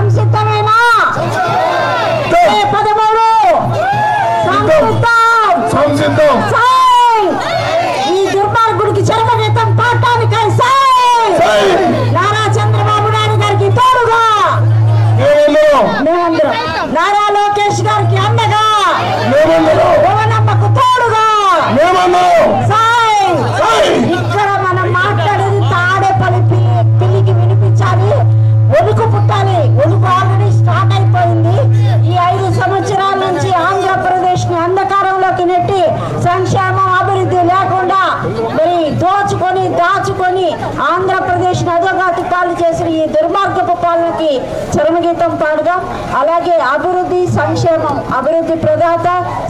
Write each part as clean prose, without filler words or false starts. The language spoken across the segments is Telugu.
సంసిద్ధమేనా? 13 సంసిద్ధం. ఈ దుర్మార్గుడికి చరమగీతం పాడటానికై నారా చంద్రబాబు నాయుడు గారికి తోడుగా నారా లోకేష్ గారికి అండగా యువనమ్మకు తోడుగా ఇక్కడ మనం మాట్లాడేది తాడేపల్లి పిల్లికి వినిపించాలి. ఒలుకు పుట్టాలి. ఒలుకు ఆల్రెడీ స్టార్ట్ అయిపోయింది. ఈ 5 సంవత్సరాల నుంచి ఆంధ్రప్రదేశ్ ని అంధకారంలోకి నెట్టి సంక్షేమం అభివృద్ధి లేకుండా మరి దాచుకొని ఆంధ్రప్రదేశ్ ని అధోగతికాలు చేసిన ఈ దుర్మార్గపు పాలనకి చరమగీతం పాడదాం. అలాగే అభివృద్ధి సంక్షేమం, అభివృద్ధి ప్రదాత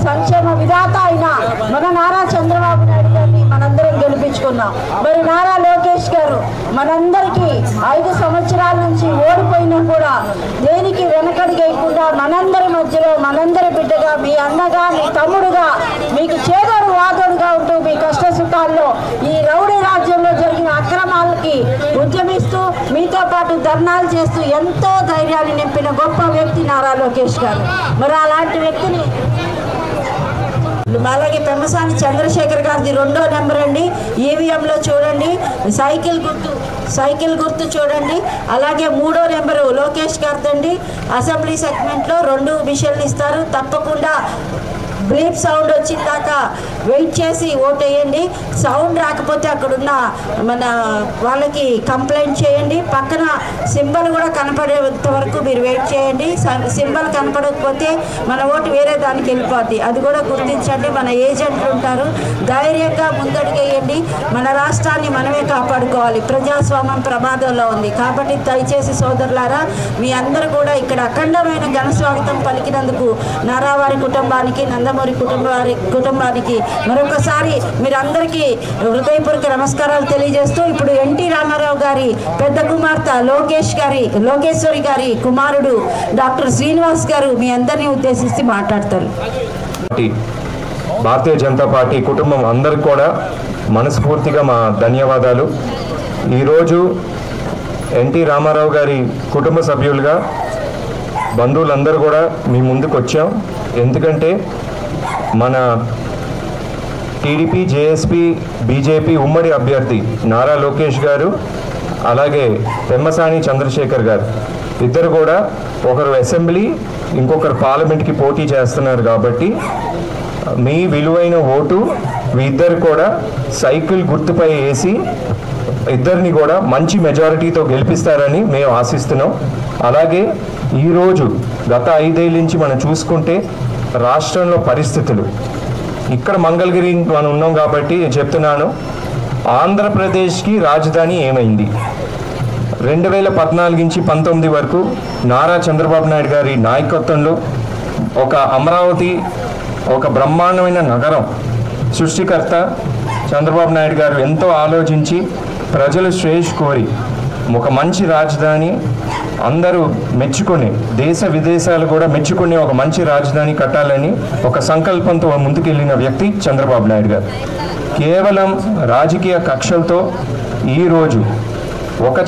సంక్షేమ విధాత అయిన మన నారా చంద్రబాబు నాయుడు గారిని మనందరం గెలిపించుకున్నాం. మరి నారా లోకేష్ గారు మనందరికీ 5 సంవత్సరాల నుంచి ఓడిపోయినా కూడా దేనికి వెనకడిగేయకుండా మనందరి మధ్యలో మనందరి బిడ్డగా, మీ అన్నగా, మీ తమ్ముడుగా, మీకు చేదోడు వాదోడుగా ఉంటూ మీ కష్ట సుఖాల్లో ఈ రౌడీ రాజ్యంలో జరిగిన అక్రమాలకి ఉద్యమిస్తూ మీతో పాటు ధర్నాలు చేస్తూ ఎంతో ధైర్యాన్ని నింపిన గొప్ప వ్యక్తి నారా లోకేష్ గారు. మరి అలాంటి వ్యక్తిని అలాగే పెమ్మసాని చంద్రశేఖర్ గారిది 2వ నెంబర్ అండి. ఈవీఎంలో చూడండి, సైకిల్ గుర్తు చూడండి. అలాగే 3వ నెంబరు లోకేష్ గారిదండి. అసెంబ్లీ సెగ్మెంట్లో 2 మిషన్లు ఇస్తారు. తప్పకుండా బ్లీప్ సౌండ్ వచ్చిందాక వెయిట్ చేసి ఓటేయండి. సౌండ్ రాకపోతే అక్కడున్న మన వాళ్ళకి కంప్లైంట్ చేయండి. పక్కన సింబల్ కూడా కనపడేంత వరకు మీరు వెయిట్ చేయండి. సింబల్ కనపడకపోతే మన ఓటు వేరే దానికి వెళ్ళిపోద్ది. అది కూడా గుర్తించండి. మన ఏజెంట్లు ఉంటారు. ధైర్యంగా ముందడుగేయండి. మన రాష్ట్రాన్ని మనమే కాపాడుకోవాలి. ప్రజాస్వామ్యం ప్రమాదంలో ఉంది కాబట్టి దయచేసి సోదరులారా, మీ అందరూ కూడా ఇక్కడ అఖండమైన ఘన స్వాగతం పలికినందుకు నారావారి కుటుంబానికి, నందమూరి కుటుంబానికి మరొకసారి మీరందరికీ హృదయపూర్వక నమస్కారాలు తెలియజేస్తూ ఇప్పుడు ఎన్టీ రామారావు గారి పెద్ద కుమార్తె లోకేశ్వరి గారి కుమారుడు డాక్టర్ శ్రీనివాస్ గారు మీ అందరినీ ఉద్దేశించి మాట్లాడతారు. భారతీయ జనతా పార్టీ కుటుంబం అందరికి కూడా మనస్ఫూర్తిగా మా ధన్యవాదాలు. ఈరోజు ఎన్టీ రామారావు గారి కుటుంబ సభ్యులుగా బంధువులందరూ కూడా మీ ముందుకు వచ్చాం. ఎందుకంటే మన టీడీపీ, జేఎస్పీ, బీజేపీ ఉమ్మడి అభ్యర్థి నారా లోకేష్ గారు అలాగే పెమ్మసాని చంద్రశేఖర్ గారు ఇద్దరు కూడా ఒకరు అసెంబ్లీ, ఇంకొకరు పార్లమెంట్కి పోటీ చేస్తున్నారు. కాబట్టి మీ విలువైన ఓటు ఇద్దరు కూడా సైకిల్ గుర్తుపై వేసి ఇద్దరిని కూడా మంచి మెజారిటీతో గెలిపిస్తారని మేము ఆశిస్తున్నాం. అలాగే ఈరోజు గత 5 ఏళ్ళ నుంచి మనం చూసుకుంటే రాష్ట్రంలో పరిస్థితులు, ఇక్కడ మంగళగిరి మనం ఉన్నాం కాబట్టి చెప్తున్నాను, ఆంధ్రప్రదేశ్కి రాజధాని ఏమైంది? 2014 నుంచి 19 వరకు నారా చంద్రబాబు నాయుడు గారి నాయకత్వంలో ఒక అమరావతి ఒక బ్రహ్మాండమైన నగరం సృష్టికర్త చంద్రబాబు నాయుడు గారు ఎంతో ఆలోచించి ప్రజలు శ్రేయస్ కోరి ఒక మంచి రాజధాని అందరూ మెచ్చుకుని, దేశ విదేశాలు కూడా మెచ్చుకునే ఒక మంచి రాజధాని కట్టాలని ఒక సంకల్పంతో ముందుకెళ్ళిన వ్యక్తి చంద్రబాబు నాయుడు గారు. కేవలం రాజకీయ కక్షలతో ఈరోజు ఒక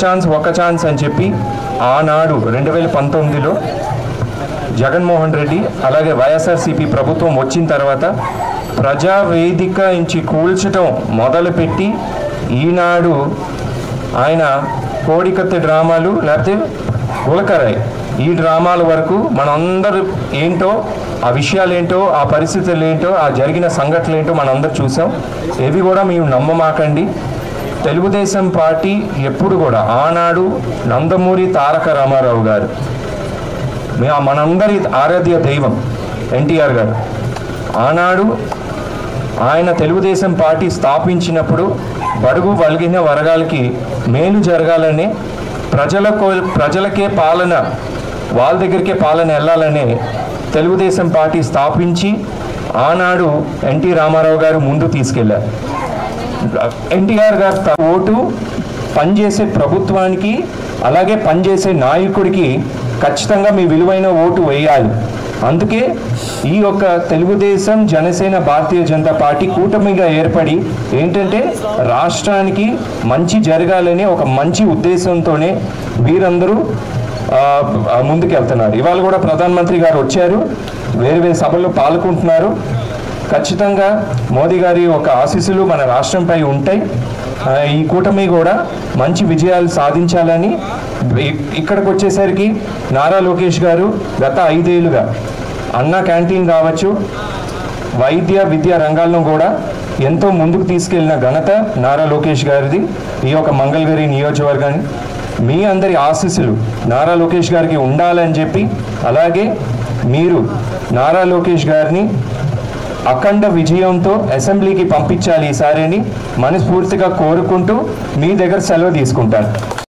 ఛాన్స్ అని చెప్పి ఆనాడు 2019లో జగన్మోహన్ రెడ్డి అలాగే వైఎస్ఆర్సీపీ ప్రభుత్వం వచ్చిన తర్వాత ప్రజావేదిక నుంచి కూల్చడం మొదలుపెట్టి ఈనాడు ఆయన కోడికత్తి డ్రామాలు లేకపోతే గులకరాయి ఈ డ్రామాల వరకు మనందరూ ఏంటో, ఆ విషయాలు ఏంటో, ఆ పరిస్థితులు ఏంటో, ఆ జరిగిన సంఘటనలు ఏంటో మనందరూ చూసాం. ఏవి కూడా మేము నమ్మమాకండి. తెలుగుదేశం పార్టీ ఎప్పుడు కూడా ఆనాడు నందమూరి తారక రామారావు గారు మనందరి ఆరాధ్య దైవం ఎన్టీఆర్ గారు ఆనాడు ఆయన తెలుగుదేశం పార్టీ స్థాపించినప్పుడు బడుగు బలిగిన వర్గాలకి మేలు జరగాలని ప్రజలకే పాలన, వాళ్ళ దగ్గరికే పాలన వెళ్ళాలని తెలుగుదేశం పార్టీ స్థాపించి ఆనాడు ఎన్టీ రామారావు గారు ముందు తీసుకెళ్లారు. ఎన్టీఆర్ గారు ఓటు పనిచేసే ప్రభుత్వానికి అలాగే పనిచేసే నాయకుడికి ఖచ్చితంగా మీ విలువైన ఓటు వేయాలి. అందుకే ఈ యొక్క తెలుగుదేశం, జనసేన, భారతీయ జనతా పార్టీ కూటమిగా ఏర్పడి ఏంటంటే రాష్ట్రానికి మంచి జరగాలనే ఒక మంచి ఉద్దేశంతోనే వీరందరూ ముందుకెళ్తున్నారు. ఇవాళ కూడా ప్రధానమంత్రి గారు వచ్చారు, వేరే వేరే సభల్లో పాల్గొంటున్నారు. ఖచ్చితంగా మోదీ గారి ఒక ఆశీస్సులు మన రాష్ట్రంపై ఉంటాయి. ఈ కూటమి కూడా మంచి విజయాలు సాధించాలని. ఇక్కడికి వచ్చేసరికి నారా లోకేష్ గారు గత 5 ఏళ్ళుగా అన్నా క్యాంటీన్ కావచ్చు, వైద్య విద్యా రంగాల్లో కూడా ఎంతో ముందుకు తీసుకెళ్లిన ఘనత నారా లోకేష్ గారిది. ఈ యొక్క మంగళగిరి నియోజకవర్గాన్ని మీ అందరి ఆశీస్సులు నారా లోకేష్ గారికి ఉండాలని చెప్పి, అలాగే మీరు నారా లోకేష్ గారిని అఖండ విజయంతో అసెంబ్లీకి పంపించాలి ఈసారి అని మనస్ఫూర్తిగా కోరుకుంటూ మీ దగ్గర సెలవు తీసుకుంటాను.